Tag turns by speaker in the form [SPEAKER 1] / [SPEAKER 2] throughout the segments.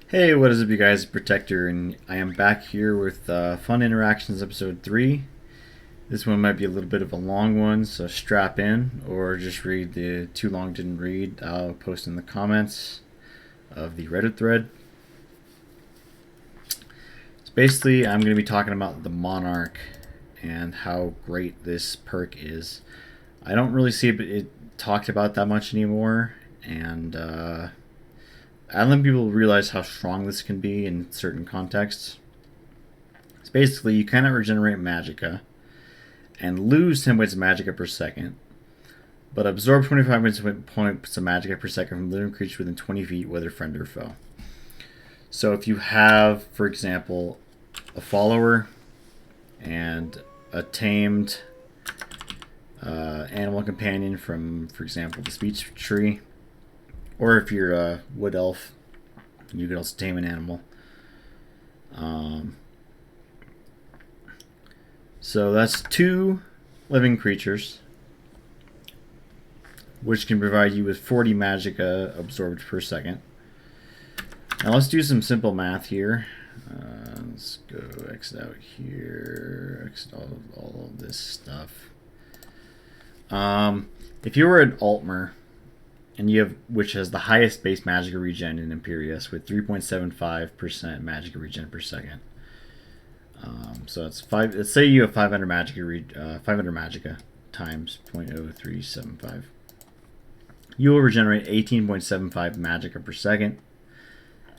[SPEAKER 1] Hey, what is up, you guys? Protector, and I am back here with Fun Interactions episode 3. This one might be a little bit of a long one, so strap in, or just read the too long didn't read. I'll post in the comments of the Reddit thread. So basically, I'm going to be talking about the Monarch and how great this perk is. I don't really see it talked about that much anymore, and I don't think people realize how strong this can be in certain contexts. It's basically you cannot regenerate magicka and lose 10 points of magicka per second, but absorb 25 points of magicka per second from living creatures within 20 feet, whether friend or foe. So if you have, for example, a follower and a tamed animal companion from, for example, the speech tree, or if you're a wood elf, you could also tame an animal. So that's 2 living creatures, which can provide you with 40 magicka absorbed per second. Now let's do some simple math here. Let's go exit out here, exit all of this stuff. If you were an Altmer, and you have, which has the highest base magicka regen in Imperius with 3.75% magicka regen per second. So it's 5. Let's say you have 500 magicka times 0.0375. You will regenerate 18.75 magicka per second,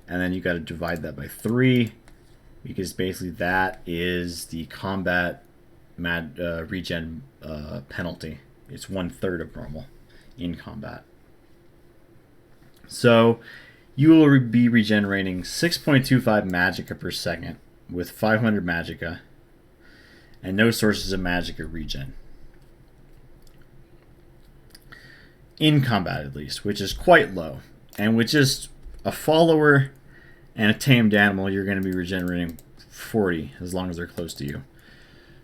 [SPEAKER 1] and then you got to divide that by 3, because basically that is the combat regen penalty. It's 1/3 of normal in combat. So you will be regenerating 6.25 magicka per second with 500 magicka and no sources of magicka regen. In combat, at least, which is quite low. And with just a follower and a tamed animal, you're going to be regenerating 40 as long as they're close to you.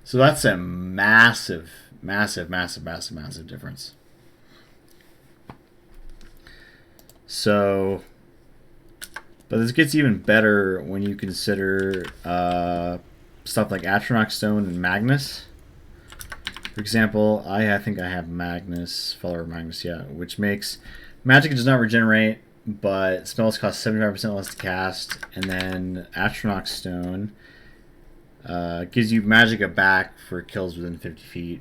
[SPEAKER 1] So that's a massive, massive, massive, massive, massive difference. So, but this gets even better when you consider stuff like Atronach Stone and Magnus. For example, I think I have Magnus, follower Magnus, yeah, which makes magic does not regenerate, but spells cost 75% less to cast, and then Atronach Stone gives you magicka back for kills within 50 feet.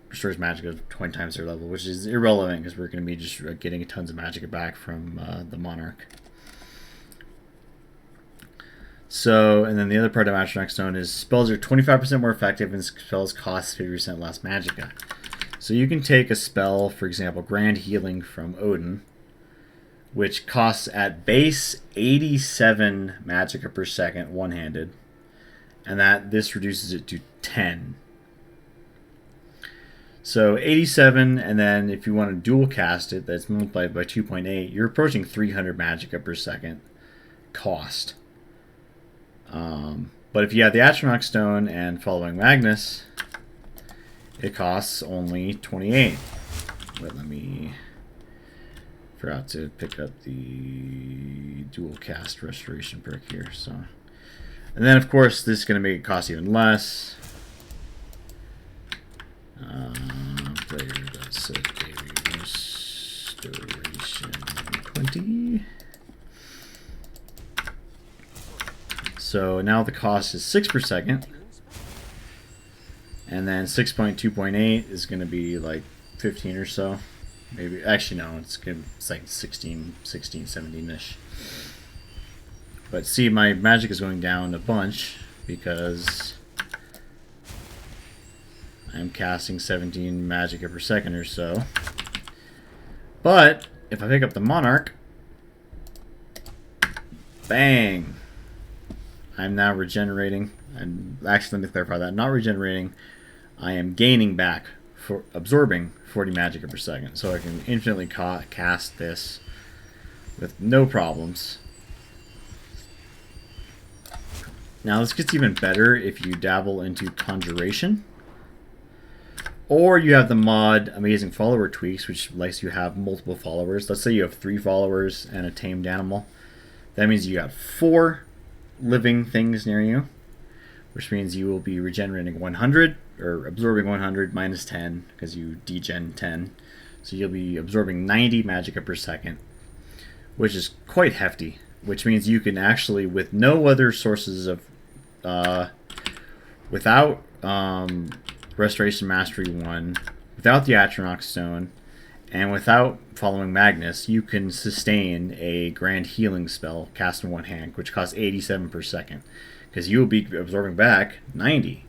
[SPEAKER 1] Restores magicka 20 times their level, which is irrelevant because we're going to be just getting tons of magicka back from the Monarch. So, and then the other part of Atronach Stone is spells are 25% more effective and spells cost 50% less magicka. So you can take a spell, for example, Grand Healing from Odin, which costs at base 87 magicka per second one-handed, and this reduces it to 10. So 87, and then if you want to dual cast it, that's multiplied by 2.8, you're approaching 300 magicka per second cost. But if you have the Atronach Stone and following Magnus, it costs only 28. But let me... forgot to pick up the dual cast restoration perk here. So, and then of course this is going to make it cost even less. Player does set a restoration 20. So now the cost is 6 per second. And then 6.2.8 is going to be like 15 or so. Maybe, actually no, it's like 16, 17-ish. But see, my magic is going down a bunch because I'm casting 17 magicka per second or so. But if I pick up the Monarch, bang! I'm now regenerating. Actually, let me clarify that. Not regenerating. I am gaining back for absorbing 40 magicka per second. So I can infinitely cast this with no problems. Now this gets even better if you dabble into Conjuration. Or you have the mod Amazing Follower Tweaks, which lets you have multiple followers. Let's say you have 3 followers and a tamed animal. That means you got 4 living things near you, which means you will be regenerating 100, or absorbing 100 minus 10, because you degen 10. So you'll be absorbing 90 magicka per second, which is quite hefty, which means you can actually, with no other sources of, without Restoration Mastery 1, without the Atronach Stone, and without following Magnus, you can sustain a Grand Healing spell cast in one hand, which costs 87 per second, because you will be absorbing back 90.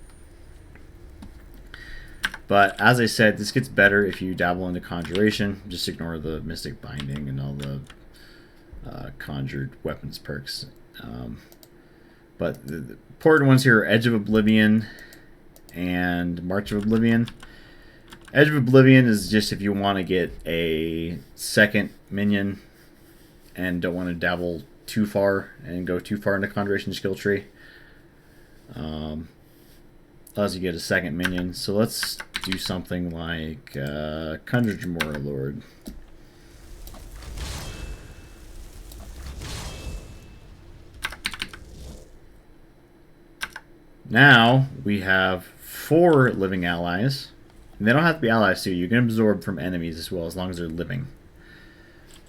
[SPEAKER 1] But as I said, this gets better if you dabble into Conjuration. Just ignore the Mystic Binding and all the conjured weapons perks. But the important ones here are Edge of Oblivion and March of Oblivion. Edge of Oblivion is just if you want to get a second minion and don't want to dabble too far and go too far into Conjuration skill tree. Allows you to get a second minion. So let's do something like Conjure Jamora Lord. Now we have 4 living allies. And they don't have to be allies too. You can absorb from enemies as well, as long as they're living.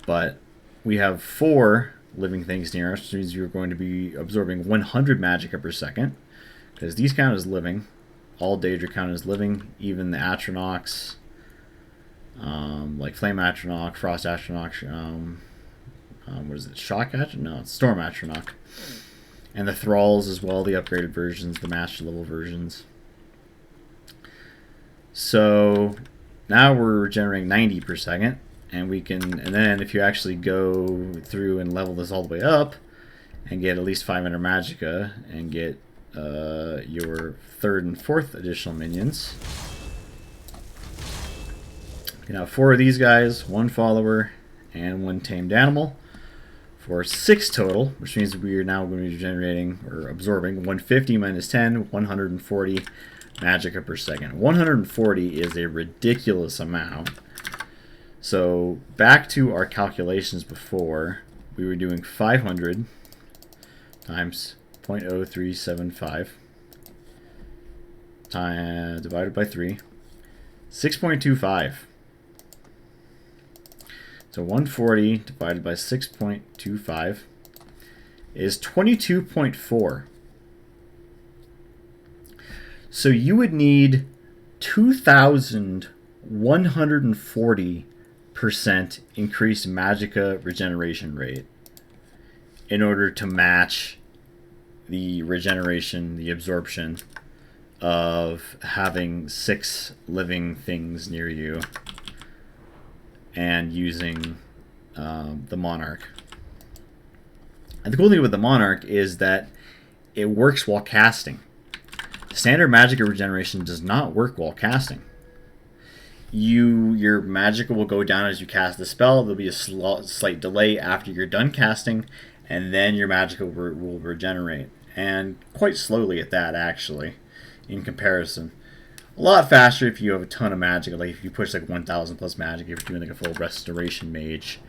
[SPEAKER 1] But we have 4 living things near us, which means you're going to be absorbing 100 magicka per second, because these count as living. All Daedra count as living, even the Atronachs, like Flame Atronach, Frost Atronach, what is it, Shock Atronach? No, it's Storm Atronach. And the Thralls as well, the upgraded versions, the Master level versions. So now we're regenerating 90 per second, and we can, and then if you actually go through and level this all the way up and get at least 500 magicka and get your 3rd and 4th additional minions. You know, 4 of these guys, 1 follower, and 1 tamed animal, for 6 total, which means we are now going to be generating or absorbing 150 minus 10, 140 magicka per second. 140 is a ridiculous amount. So back to our calculations before, we were doing 500 times 0.0375 divided by 3, 6.25. So 140 divided by 6.25 is 22.4. So you would need 2,140% increased magicka regeneration rate in order to match the regeneration, the absorption of having 6 living things near you and using the Monarch. And the cool thing with the Monarch is that it works while casting. Standard magicka regeneration does not work while casting. Your magicka will go down as you cast the spell. There'll be a slight delay after you're done casting, and then your magicka will regenerate. And quite slowly at that, actually, in comparison. A lot faster if you have a ton of magicka, like if you push like 1,000 plus magicka, if you're doing like a full restoration mage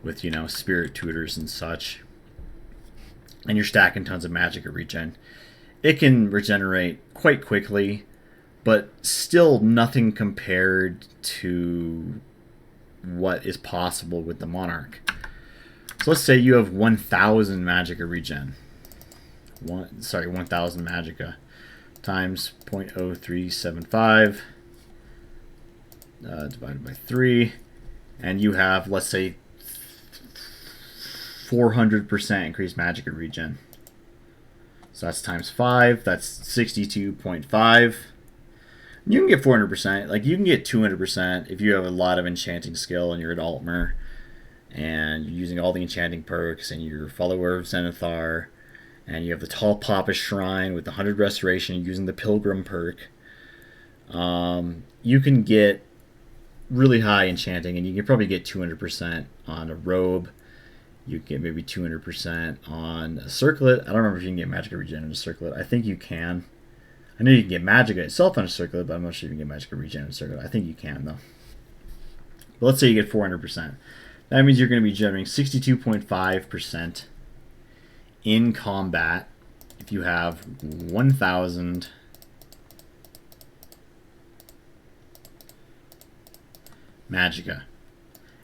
[SPEAKER 1] with, you know, spirit tutors and such, and you're stacking tons of magicka regen. It can regenerate quite quickly, but still nothing compared to what is possible with the Monarch. So let's say you have 1,000 magicka regen. 1,000 magicka times 0.0375 divided by 3, and you have, let's say, 400% increased magicka regen. So that's times 5. That's 62.5. You can get 400%. Like, you can get 200% if you have a lot of enchanting skill and you're an Altmer and you're using all the enchanting perks and you're a follower of Zenithar and you have the Tall Papa Shrine with the 100 Restoration using the Pilgrim perk. You can get really high enchanting, and you can probably get 200% on a robe. You can get maybe 200% on a circlet. I don't remember if you can get magicka regen on a circlet. I think you can. I know you can get magicka itself on a circlet, but I'm not sure you can get magicka regen on a circlet. I think you can, though. But let's say you get 400%. That means you're going to be generating 62.5% in combat, if you have 1,000 magicka,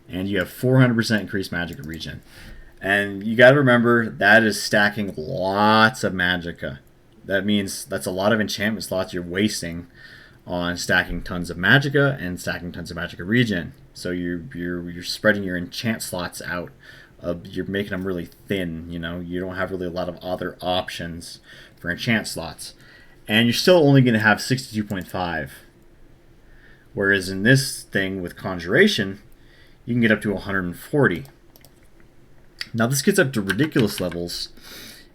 [SPEAKER 1] and you have 400% increased magicka regen. And you gotta remember, that is stacking lots of magicka. That means that's a lot of enchantment slots you're wasting on stacking tons of magicka and stacking tons of magicka regen. So you're spreading your enchant slots out. You're making them really thin. You know, you don't have really a lot of other options for enchant slots, and you're still only going to have 62.5. Whereas in this thing with conjuration, you can get up to 140. Now this gets up to ridiculous levels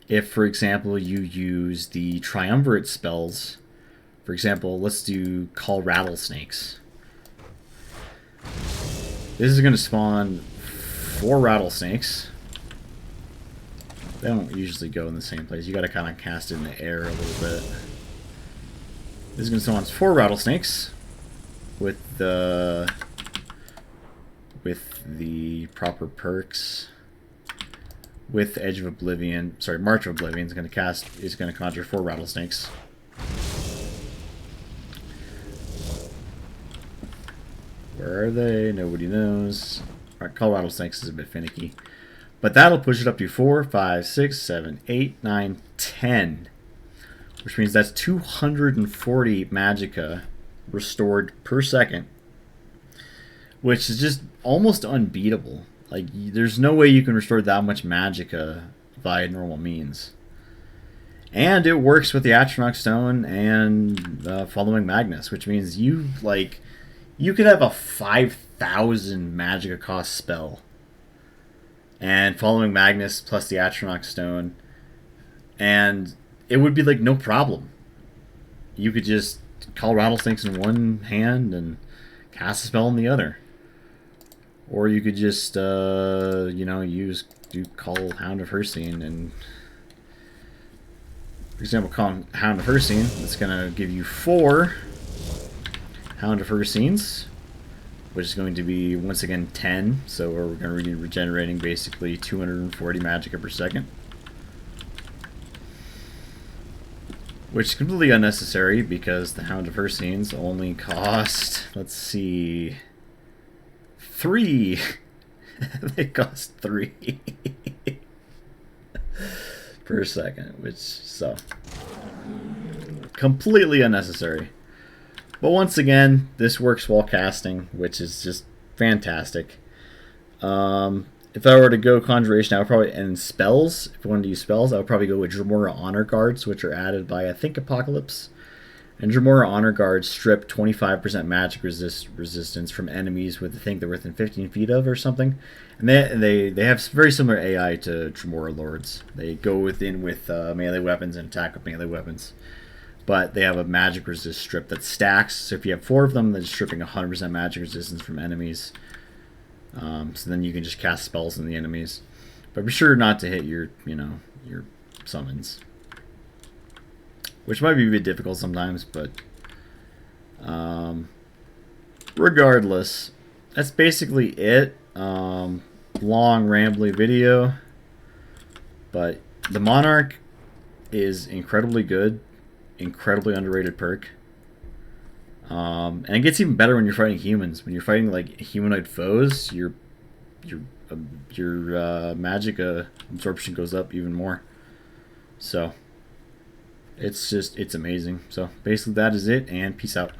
[SPEAKER 1] if, for example, you use the triumvirate spells. For example, let's do Call Rattlesnakes. This is going to spawn 4 rattlesnakes. They don't usually go in the same place. You got to kind of cast it in the air a little bit. This is going to spawn 4 rattlesnakes with the proper perks. With Edge of Oblivion, sorry, March of Oblivion is going to conjure 4 rattlesnakes. Where are they? Nobody knows. Alright, Call Rattlesnakes is a bit finicky. But that'll push it up to 4, 5, 6, 7, 8, 9, 10. Which means that's 240 magicka restored per second. Which is just almost unbeatable. Like, there's no way you can restore that much magicka via normal means. And it works with the Atronach Stone and Following Magnus, which means you could have a 5,000 magicka cost spell, and Following Magnus plus the Atronach Stone, and it would be like no problem. You could just call Rattlesnakes in one hand and cast a spell in the other. Or you could just, you know, call Hound of Hersine, and, for example, call Hound of Hersine. It's going to give you 4 Hound of Hersines, which is going to be, once again, 10. So we're going to be regenerating basically 240 magicka per second. Which is completely unnecessary because the Hound of Hersines only cost, let's see, 3. They cost 3 per second, which, so, completely unnecessary. But once again, this works while casting, which is just fantastic. If I were to go Conjuration, I would probably, and spells, if I wanted to use spells, I would probably go with Dremora Honor Guards, which are added by, I think, Apocalypse. And Dremora Honor Guards strip 25% magic resistance from enemies with the thing they're within 15 feet of or something. And they have very similar AI to Dremora Lords. They go within with melee weapons and attack with melee weapons. But they have a magic resist strip that stacks. So if you have 4 of them, they're stripping 100% magic resistance from enemies. So then you can just cast spells on the enemies. But be sure not to hit your summons. Which might be a bit difficult sometimes, but regardless, that's basically it. Long, rambly video, but the Monarch is incredibly good, incredibly underrated perk. And it gets even better when you're fighting humans. When you're fighting like humanoid foes, your magicka absorption goes up even more. So it's amazing. So basically that is it, and peace out.